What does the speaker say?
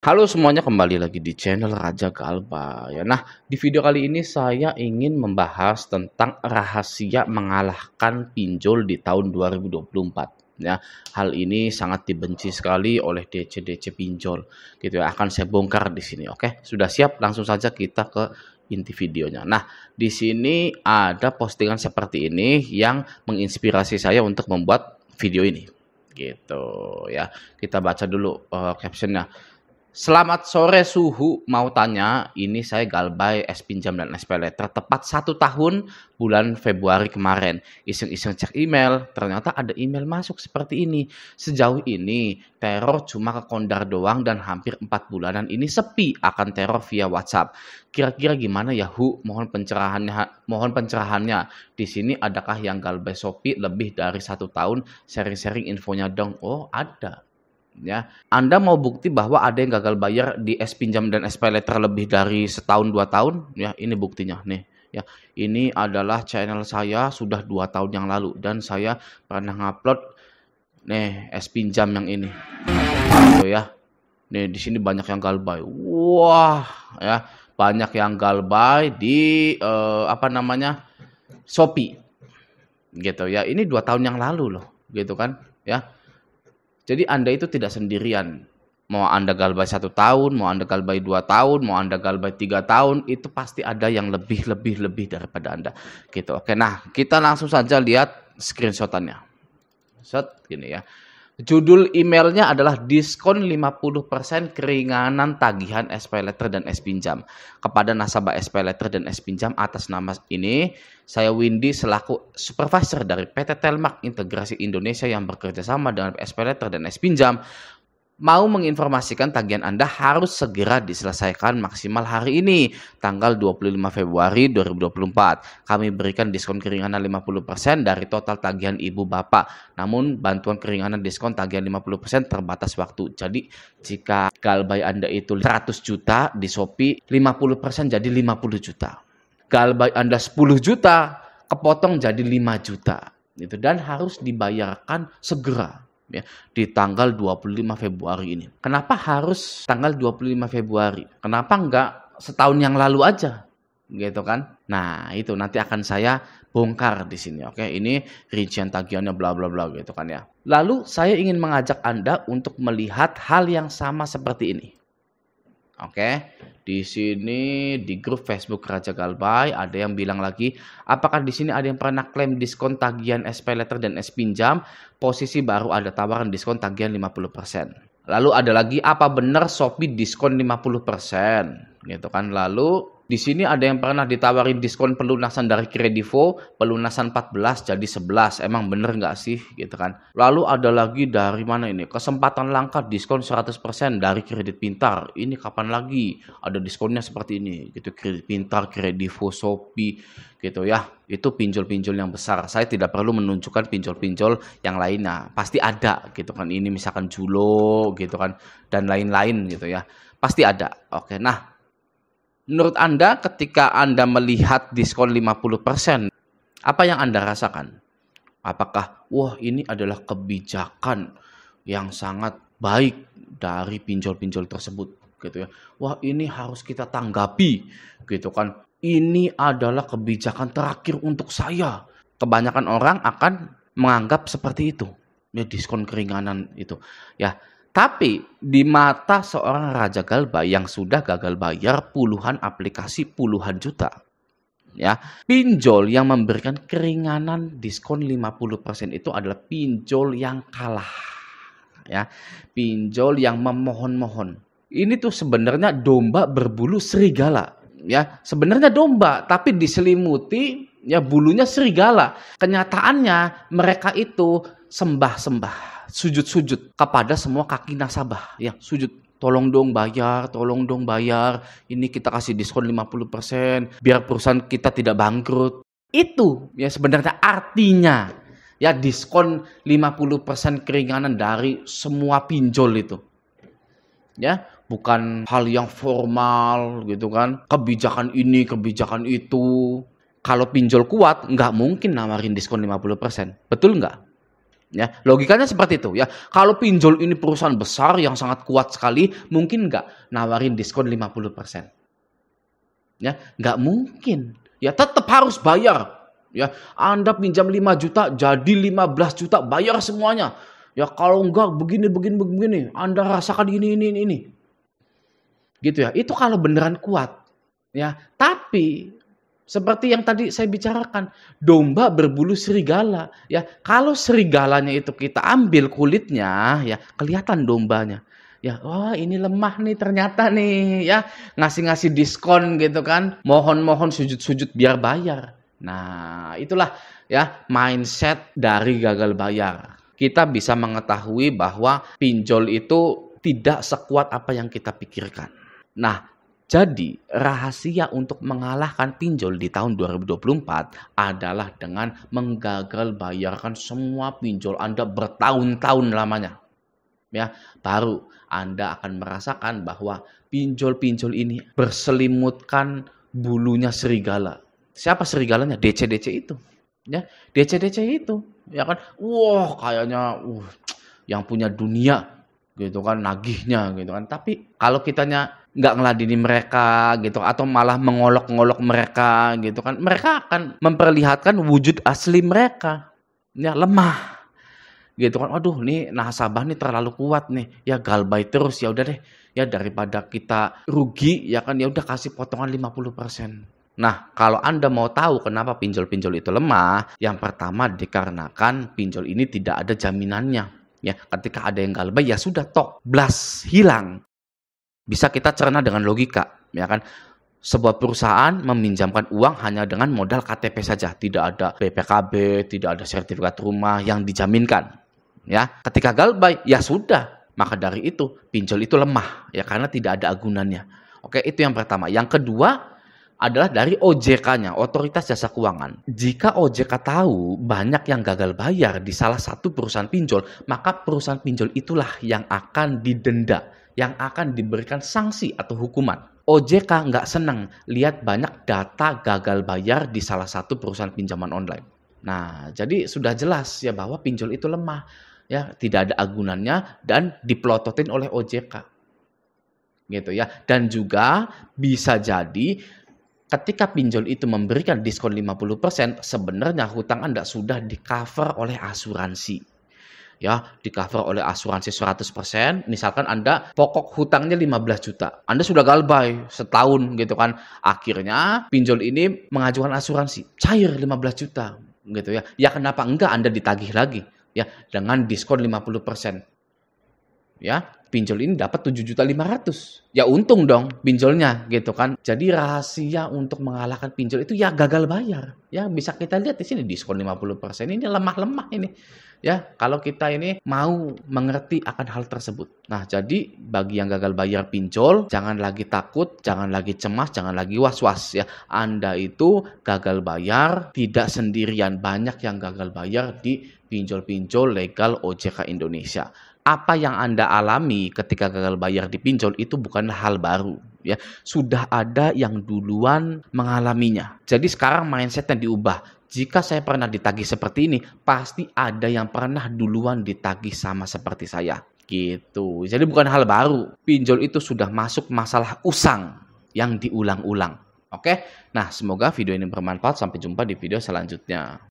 Halo semuanya, kembali lagi di channel Raja Galba ya. Nah, di video kali ini saya ingin membahas tentang rahasia mengalahkan pinjol di tahun 2024 ya. Hal ini sangat dibenci sekali oleh DC-DC pinjol gitu ya. Akan saya bongkar di sini. Oke, sudah siap? Langsung saja kita ke inti videonya. Nah, di sini ada postingan seperti ini yang menginspirasi saya untuk membuat video ini gitu ya. Kita baca dulu captionnya. Selamat sore Suhu, mau tanya, ini saya Galbay es pinjam dan es paylater tepat 1 tahun bulan Februari kemarin. Iseng-iseng cek email, ternyata ada email masuk seperti ini. Sejauh ini teror cuma ke Kondar doang dan hampir 4 bulanan ini sepi akan teror via WhatsApp. Kira-kira gimana ya Hu? Mohon pencerahannya. Di sini adakah yang Galbay Shopee lebih dari 1 tahun? Sharing-sharing infonya dong. Oh, ada. Ya, Anda mau bukti bahwa ada yang gagal bayar di es pinjam dan es paylater lebih dari setahun 2 tahun? Ya, ini buktinya nih. Ya, ini adalah channel saya sudah 2 tahun yang lalu dan saya pernah ngupload nih es pinjam yang ini. Gitu ya. Nih di sini banyak yang galbay. Wah, ya banyak yang galbay di apa namanya Shopee. Gitu ya. Ini 2 tahun yang lalu loh, gitu kan? Ya. Jadi Anda itu tidak sendirian. Mau Anda galbay 1 tahun, mau Anda galbay 2 tahun, mau Anda galbay 3 tahun, itu pasti ada yang lebih daripada Anda. Gitu. Oke, nah kita langsung saja lihat screenshotannya. Set gini ya. Judul emailnya adalah diskon 50% keringanan tagihan SPayLater dan S-Pinjam. Kepada nasabah SPayLater dan S-Pinjam atas nama ini, saya Windy selaku supervisor dari PT Telmak Integrasi Indonesia yang bekerja sama dengan SPayLater dan S-Pinjam, mau menginformasikan tagihan Anda harus segera diselesaikan maksimal hari ini, tanggal 25 Februari 2024. Kami berikan diskon keringanan 50% dari total tagihan Ibu Bapak. Namun bantuan keringanan diskon tagihan 50% terbatas waktu. Jadi jika galbay Anda itu 100 juta di Shopee, 50% jadi 50 juta. Galbay Anda 10 juta, kepotong jadi 5 juta. Gitu. Dan harus dibayarkan segera. Ya, di tanggal 25 Februari ini. Kenapa harus tanggal 25 Februari? Kenapa enggak setahun yang lalu aja? Gitu kan? Nah, itu nanti akan saya bongkar di sini. Oke, ini rincian tagihannya bla bla bla gitu kan ya. Lalu saya ingin mengajak Anda untuk melihat hal yang sama seperti ini. Oke, di sini di grup Facebook Raja Galbay ada yang bilang lagi, apakah di sini ada yang pernah klaim diskon tagihan SPayLater dan S-Pinjam? Posisi baru ada tawaran diskon tagihan 50%. Lalu ada lagi, apa benar Shopee diskon 50%? Gitu kan. Lalu di sini ada yang pernah ditawarin diskon pelunasan dari Kredivo, pelunasan 14 jadi 11. Emang bener nggak sih? Gitu kan. Lalu ada lagi dari mana ini? Kesempatan langka diskon 100% dari Kredit Pintar. Ini kapan lagi ada diskonnya seperti ini? Gitu, Kredit Pintar, Kredivo, Shopee gitu ya. Itu pinjol-pinjol yang besar. Saya tidak perlu menunjukkan pinjol-pinjol yang lainnya. Pasti ada gitu kan. Ini misalkan Julo gitu kan dan lain-lain gitu ya. Pasti ada. Oke, nah menurut Anda ketika Anda melihat diskon 50%, apa yang Anda rasakan? Apakah, wah ini adalah kebijakan yang sangat baik dari pinjol-pinjol tersebut gitu ya. Wah ini harus kita tanggapi gitu kan. Ini adalah kebijakan terakhir untuk saya. Kebanyakan orang akan menganggap seperti itu. Ya diskon keringanan itu. Ya, tapi di mata seorang Raja Galbay yang sudah gagal bayar puluhan aplikasi puluhan juta, ya, pinjol yang memberikan keringanan diskon 50% itu adalah pinjol yang kalah. Ya, pinjol yang memohon-mohon. Ini tuh sebenarnya domba berbulu serigala. Ya, sebenarnya domba tapi diselimuti ya bulunya serigala. Kenyataannya mereka itu sembah-sembah, sujud-sujud kepada semua kaki nasabah, ya, sujud. Tolong dong bayar, ini kita kasih diskon 50%, biar perusahaan kita tidak bangkrut. Itu ya sebenarnya artinya, ya diskon 50% keringanan dari semua pinjol itu. Ya, bukan hal yang formal gitu kan, kebijakan ini, kebijakan itu. Kalau pinjol kuat, nggak mungkin nawarin diskon 50%, betul nggak? Ya, logikanya seperti itu ya. Kalau pinjol ini perusahaan besar yang sangat kuat sekali, mungkin nggak nawarin diskon 50%. Ya, nggak mungkin. Ya, tetap harus bayar. Ya, Anda pinjam 5 juta, jadi 15 juta, bayar semuanya. Ya, kalau enggak begini, Anda rasakan ini. Gitu ya. Itu kalau beneran kuat. Ya, tapi seperti yang tadi saya bicarakan, domba berbulu serigala. Ya, kalau serigalanya itu kita ambil kulitnya, ya kelihatan dombanya. Ya, wah ini lemah nih ternyata nih, ya ngasih-ngasih diskon gitu kan, mohon-mohon sujud-sujud biar bayar. Nah, itulah ya mindset dari gagal bayar. Kita bisa mengetahui bahwa pinjol itu tidak sekuat apa yang kita pikirkan. Nah, jadi rahasia untuk mengalahkan pinjol di tahun 2024 adalah dengan menggagal bayarkan semua pinjol Anda bertahun-tahun lamanya. Ya, baru Anda akan merasakan bahwa pinjol-pinjol ini berselimutkan bulunya serigala. Siapa serigalanya? DC-DC itu. Ya, DC-DC itu. Ya kan? Wah, kayaknya yang punya dunia gitu kan, nagihnya gitu kan. Tapi kalau kitanya nggak ngeladeni mereka gitu atau malah mengolok-ngolok mereka gitu kan, mereka akan memperlihatkan wujud asli mereka. Ya, lemah. Gitu kan, aduh nih nasabah nih terlalu kuat nih, ya galbay terus, ya udah deh, ya daripada kita rugi ya kan, ya udah kasih potongan 50%. Nah, kalau Anda mau tahu kenapa pinjol-pinjol itu lemah, yang pertama dikarenakan pinjol ini tidak ada jaminannya. Ya, ketika ada yang galbay ya sudah tok, blas, hilang. Bisa kita cerna dengan logika, ya kan? Sebuah perusahaan meminjamkan uang hanya dengan modal KTP saja, tidak ada BPKB, tidak ada sertifikat rumah yang dijaminkan. Ya, ketika galbay ya sudah, maka dari itu pinjol itu lemah ya karena tidak ada agunannya. Oke, itu yang pertama. Yang kedua adalah dari OJK-nya, Otoritas Jasa Keuangan. Jika OJK tahu banyak yang gagal bayar di salah satu perusahaan pinjol, maka perusahaan pinjol itulah yang akan didenda, yang akan diberikan sanksi atau hukuman. OJK nggak senang lihat banyak data gagal bayar di salah satu perusahaan pinjaman online. Nah, jadi sudah jelas ya bahwa pinjol itu lemah, ya tidak ada agunannya dan dipelototin oleh OJK, gitu ya. Dan juga bisa jadi ketika pinjol itu memberikan diskon 50%, sebenarnya hutang Anda sudah di-cover oleh asuransi. Ya, di-cover oleh asuransi 100%. Misalkan Anda pokok hutangnya 15 juta. Anda sudah galbay setahun gitu kan. Akhirnya pinjol ini mengajukan asuransi, cair 15 juta gitu ya. Ya kenapa enggak Anda ditagih lagi ya dengan diskon 50%. Ya, pinjol ini dapat 7.500.000. Ya untung dong pinjolnya gitu kan. Jadi rahasia untuk mengalahkan pinjol itu ya gagal bayar. Ya bisa kita lihat di sini diskon 50%. Ini lemah-lemah ini. Ya, kalau kita ini mau mengerti akan hal tersebut. Nah, jadi bagi yang gagal bayar pinjol, jangan lagi takut, jangan lagi cemas, jangan lagi was-was ya. Anda itu gagal bayar tidak sendirian, banyak yang gagal bayar di pinjol-pinjol legal OJK Indonesia. Apa yang Anda alami ketika gagal bayar di pinjol itu bukan hal baru ya. Sudah ada yang duluan mengalaminya. Jadi sekarang mindsetnya diubah. Jika saya pernah ditagih seperti ini, pasti ada yang pernah duluan ditagih sama seperti saya. Gitu. Jadi bukan hal baru. Pinjol itu sudah masuk masalah usang yang diulang-ulang. Oke? Nah, semoga video ini bermanfaat. Sampai jumpa di video selanjutnya.